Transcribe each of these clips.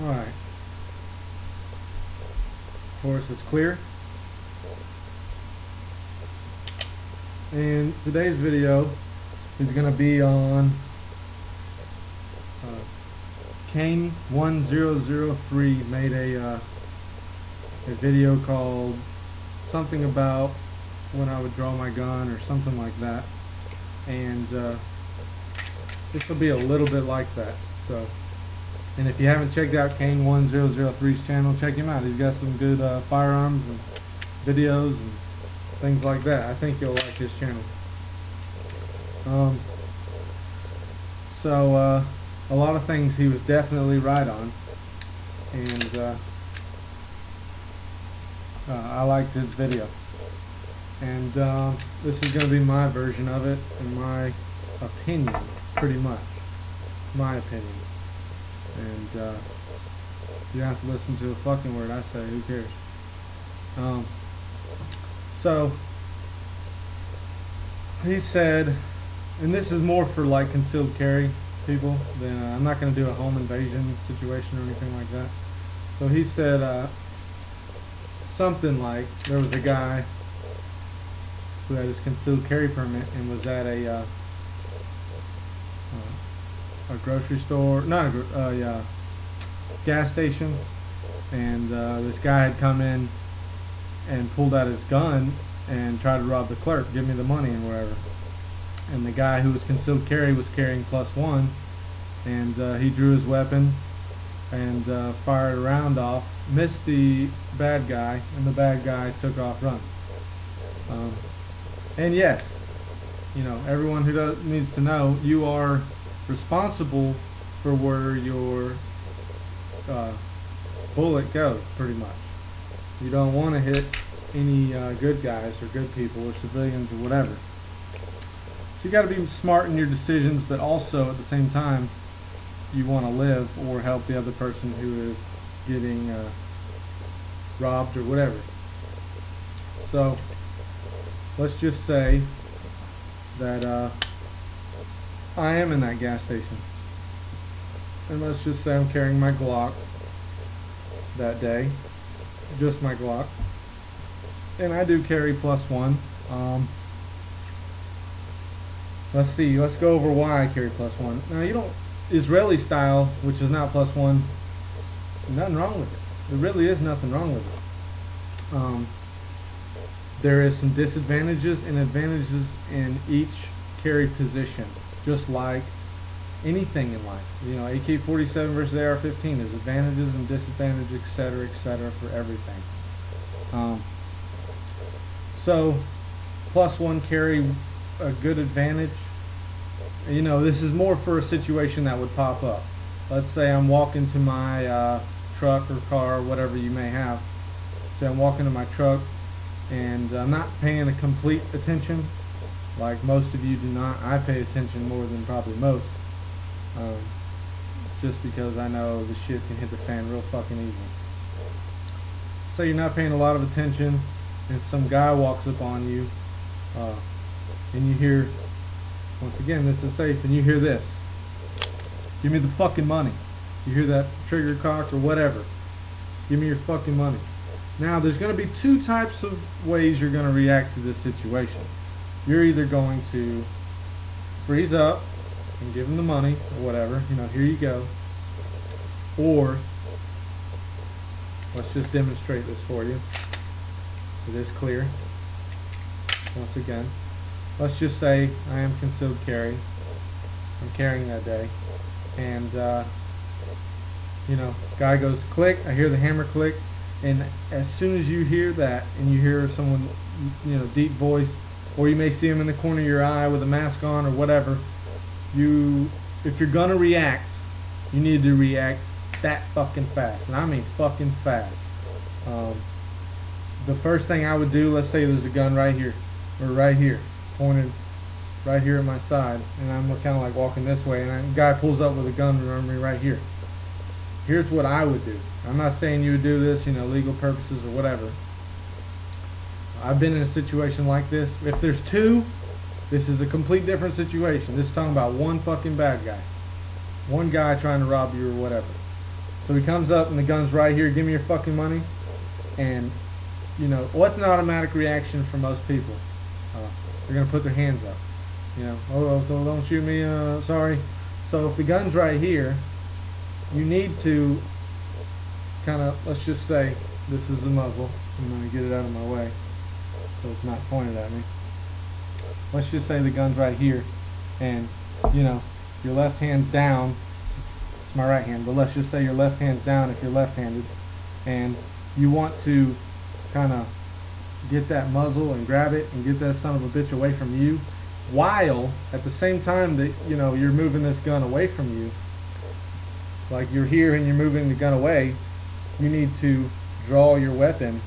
Alright. Of course, it's clear. And today's video is going to be on Kane1003 made a video called something about when I would draw my gun or something like that. And this will be a little bit like that. So, and if you haven't checked out Kane1003's channel, check him out. He's got some good firearms and videos and things like that. I think you'll like his channel. So a lot of things he was definitely right on, and I liked his video. And this is going to be my version of it, and my opinion, pretty much. My opinion. And you have to listen to a fucking word I say, who cares? So, he said, and this is more for like concealed carry people, then I'm not going to do a home invasion situation or anything like that. So he said something like there was a guy who had his concealed carry permit and was at a grocery store, not a gas station, and this guy had come in and pulled out his gun and tried to rob the clerk, give me the money and whatever. And the guy who was concealed carry was carrying +1, and he drew his weapon and fired a round off, missed the bad guy, and the bad guy took off running. And yes, you know, everyone who needs to know, you are responsible for where your bullet goes, pretty much. You don't want to hit any good guys or good people or civilians or whatever. So you got to be smart in your decisions, but also at the same time, you want to live or help the other person who is getting robbed or whatever. So let's just say that I am in that gas station, and let's just say I'm carrying my Glock that day, just my Glock, and I do carry +1. Let's see, let's go over why I carry +1. Now, you don't, Israeli style, which is not +1, nothing wrong with it. There really is nothing wrong with it. There is some disadvantages and advantages in each carry position, just like anything in life. You know, AK-47 versus AR-15, there's advantages and disadvantages, etc., for everything. So, +1 carry, a good advantage. You know, this is more for a situation that would pop up. Let's say I'm walking to my truck or car, whatever you may have. Say I'm walking to my truck and I'm not paying a complete attention, like most of you do not. I pay attention more than probably most, just because I know the shit can hit the fan real fucking easy. So you're not paying a lot of attention, and some guy walks up on you, and you hear, once again, this is safe, and you hear this: give me the fucking money. You hear that trigger cock or whatever, give me your fucking money. Now, there's going to be two types of ways you're going to react to this situation. You're either going to freeze up and give him the money or whatever, you know, here you go. Or, let's just demonstrate this for you. It is clear. Once again, let's just say I am concealed carry. I'm carrying that day. And, you know, guy goes to click, I hear the hammer click. And as soon as you hear that, and you hear someone, you know, deep voice, or you may see him in the corner of your eye with a mask on or whatever, if you're gonna react, you need to react that fucking fast, and I mean fucking fast. The first thing I would do, let's say there's a gun right here, or right here, pointed right here at my side, and I'm kind of like walking this way, and a guy pulls up with a gun around me right here. Here's what I would do. I'm not saying you would do this, you know, legal purposes or whatever. I've been in a situation like this. If there's two, this is a complete different situation. This is talking about one fucking bad guy. One guy trying to rob you or whatever. So he comes up and the gun's right here. Give me your fucking money. And, you know, what's an automatic reaction for most people? They're going to put their hands up. You know, oh, so don't shoot me, sorry. So if the gun's right here, you need to kind of, let's just say, this is the muzzle. I'm going to get it out of my way so it's not pointed at me. Let's just say the gun's right here, and, you know, your left hand's down. It's my right hand, but let's just say your left hand's down if you're left-handed, and you want to kind of get that muzzle and grab it and get that son of a bitch away from you, while at the same time that, you know, you're moving this gun away from you, like you're here and you're moving the gun away, you need to draw your weapon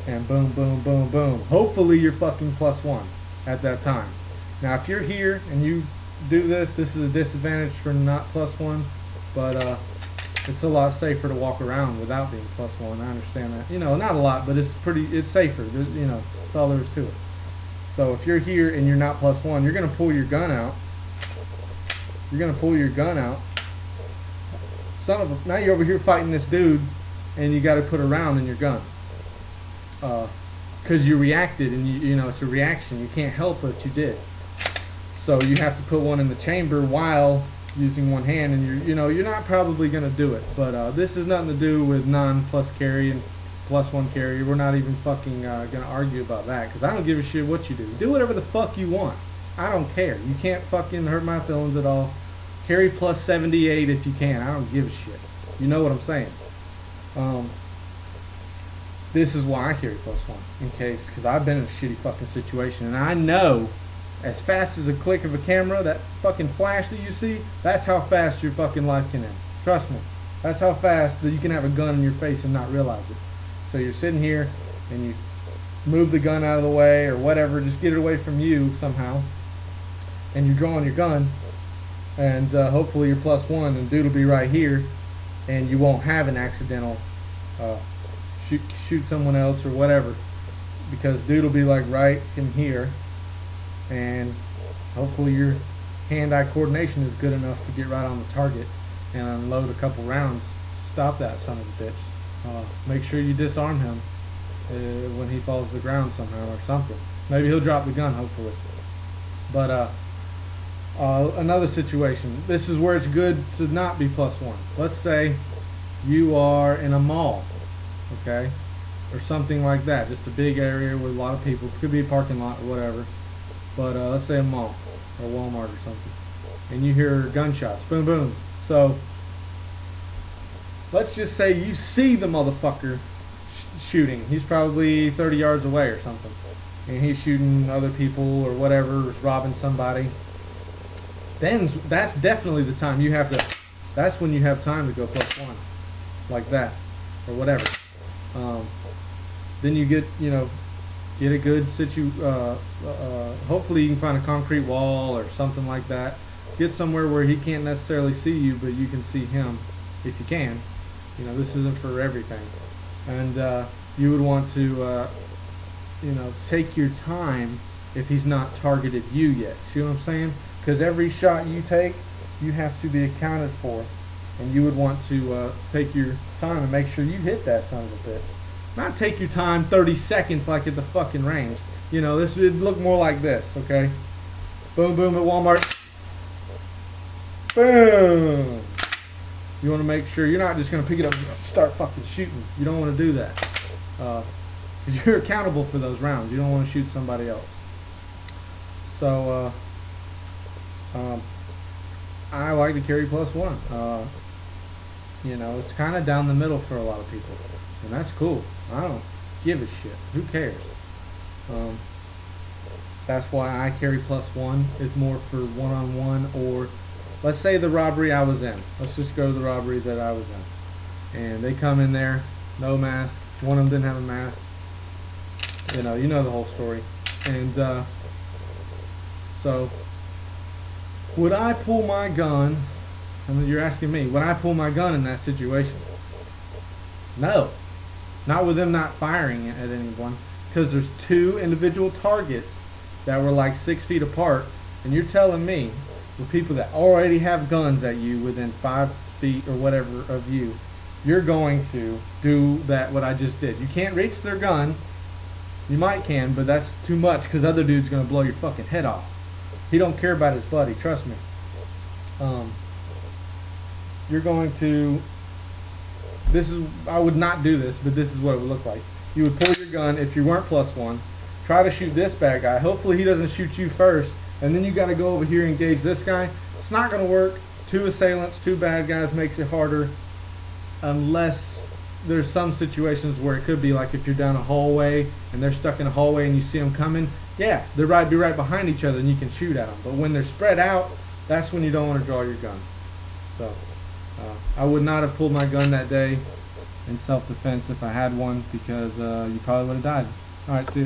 and boom, boom, boom, boom. Hopefully you're fucking +1 at that time. Now if you're here and you do this, this is a disadvantage for not +1, but it's a lot safer to walk around without being +1. I understand that. You know, not a lot, but it's safer. You know, that's all there is to it. So if you're here and you're not +1, you're going to pull your gun out. You're going to pull your gun out. Son of a, now you're over here fighting this dude, and you got to put a round in your gun. Because you reacted, and you know, it's a reaction. You can't help what you did. So you have to put one in the chamber while using one hand, and you're not probably going to do it. But this has nothing to do with non-plus carry and +1 carry. We're not even fucking going to argue about that, because I don't give a shit what you do. Do whatever the fuck you want. I don't care. You can't fucking hurt my feelings at all. Carry +78 if you can. I don't give a shit. You know what I'm saying. This is why I carry +1, in case, because I've been in a shitty fucking situation, and I know as fast as the click of a camera, that fucking flash that you see, that's how fast your fucking life can end. Trust me. That's how fast that you can have a gun in your face and not realize it. So you're sitting here and you move the gun out of the way or whatever, just get it away from you somehow, and you're drawing your gun, and hopefully you're +1, and dude will be right here, and you won't have an accidental shoot someone else or whatever, because dude will be like right in here, and hopefully your hand-eye coordination is good enough to get right on the target and unload a couple rounds. Stop that son of a bitch. Make sure you disarm him when he falls to the ground somehow or something. Maybe he'll drop the gun, hopefully. But another situation, this is where it's good to not be +1. Let's say you are in a mall, okay, or something like that, just a big area with a lot of people. It could be a parking lot or whatever, but let's say a mall or Walmart or something, and you hear gunshots, boom, boom. So let's just say you see the motherfucker shooting. He's probably 30 yards away or something, and he's shooting other people or whatever, or robbing somebody. Then that's definitely the time you have to, that's when you have time to go +1, like that, or whatever. Then you get, you know, get a good hopefully you can find a concrete wall or something like that. Get somewhere where he can't necessarily see you, but you can see him if you can. You know, this isn't for everything. And you would want to, you know, take your time if he's not targeted you yet. See what I'm saying? Because every shot you take, you have to be accounted for. And you would want to take your time and make sure you hit that son of a bitch. Not take your time 30 seconds like at the fucking range. You know, this would look more like this, okay? Boom, boom at Walmart. Boom! You want to make sure you're not just going to pick it up and start fucking shooting. You don't want to do that. Because you're accountable for those rounds. You don't want to shoot somebody else. So, I like to carry +1. You know, it's kind of down the middle for a lot of people. And that's cool. I don't give a shit. Who cares? That's why I carry +1. Is more for one-on-one, or let's say the robbery I was in. Let's just go to the robbery that I was in. And they come in there, no mask. One of them didn't have a mask. You know the whole story. And so, would I pull my gun? I mean, you're asking me, would I pull my gun in that situation? No. Not with them not firing at anyone. Because there's two individual targets that were like 6 feet apart. And you're telling me, with people that already have guns at you within 5 feet or whatever of you, you're going to do what I just did. You can't reach their gun. You might can, but that's too much because other dude's gonna blow your fucking head off. He don't care about his buddy, trust me. You're going to, I would not do this, but this is what it would look like. You would pull your gun if you weren't +1, try to shoot this bad guy. Hopefully he doesn't shoot you first, and then you gotta go over here and engage this guy. It's not gonna work. 2 assailants, 2 bad guys makes it harder, unless there's some situations where it could be like if you're down a hallway and they're stuck in a hallway and you see them coming, yeah, they're be right behind each other and you can shoot at them. But when they're spread out, that's when you don't want to draw your gun. So I would not have pulled my gun that day in self-defense if I had one, because you probably would have died. All right, see you.